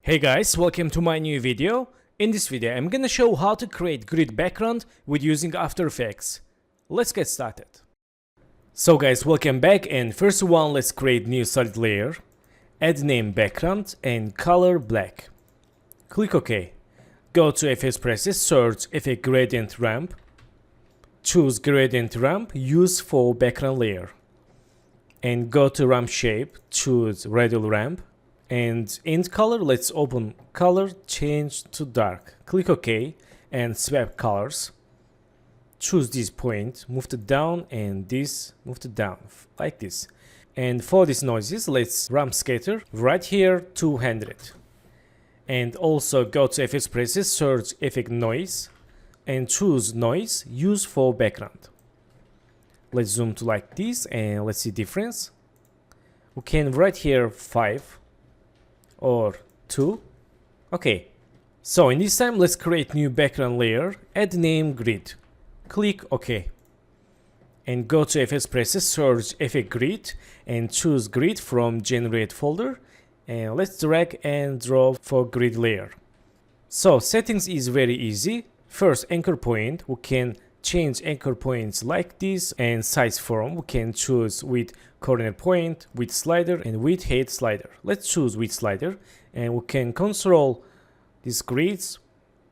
Hey guys, welcome to my new video. In this video, I'm gonna show how to create grid background with using After Effects. Let's get started. So guys, welcome back, and first one, let's create new solid layer. Add name background and color black. Click OK. Go to FS presets, search effect gradient ramp. Choose gradient ramp, use for background layer. And go to ramp shape, choose radial ramp. And in color, let's open color, change to dark. Click OK and swap colors. Choose this point, move it down, and this, move it down, like this. And for these noises, let's ramp scatter right here, 200. And also go to FS presets, search effect noise, and choose noise, use for background. Let's zoom to like this, and let's see difference. We can right here 5. Or 2. Okay, so in this time let's create new background layer, add name grid, click OK, and go to FS presets, search effect grid, and choose grid from generate folder, and let's drag and drop for grid layer. So settings is very easy. First, anchor point, we can change anchor points like this, and size form we can choose with coordinate point, width slider, and width height slider. Let's choose width slider, and we can control these grids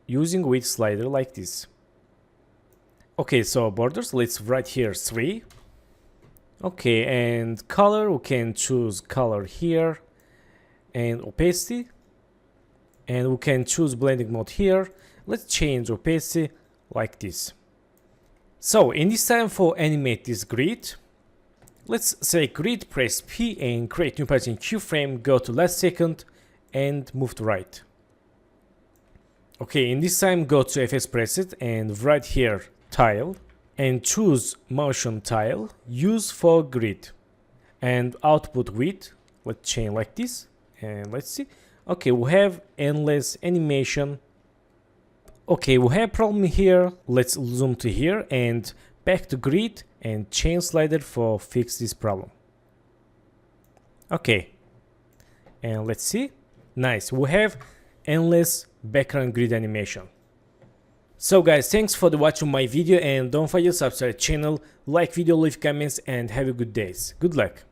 using width slider like this. Okay, so borders, let's write here 3. Okay, and color, we can choose color here, and opacity, and we can choose blending mode here. Let's change opacity like this. So in this time, for animate this grid, let's say grid, press P and create new position keyframe, go to last second and move to right. Okay, in this time go to FS preset and right here tile and choose motion tile, use for grid, and output width, let's change like this, and let's see. Okay, we have endless animation. Okay, we have problem here. Let's zoom to here and back to grid and change slider for fix this problem. Okay, and let's see. Nice, we have endless background grid animation. So guys, thanks for watching my video, and don't forget to subscribe channel, like video, leave comments, and have a good days. Good luck.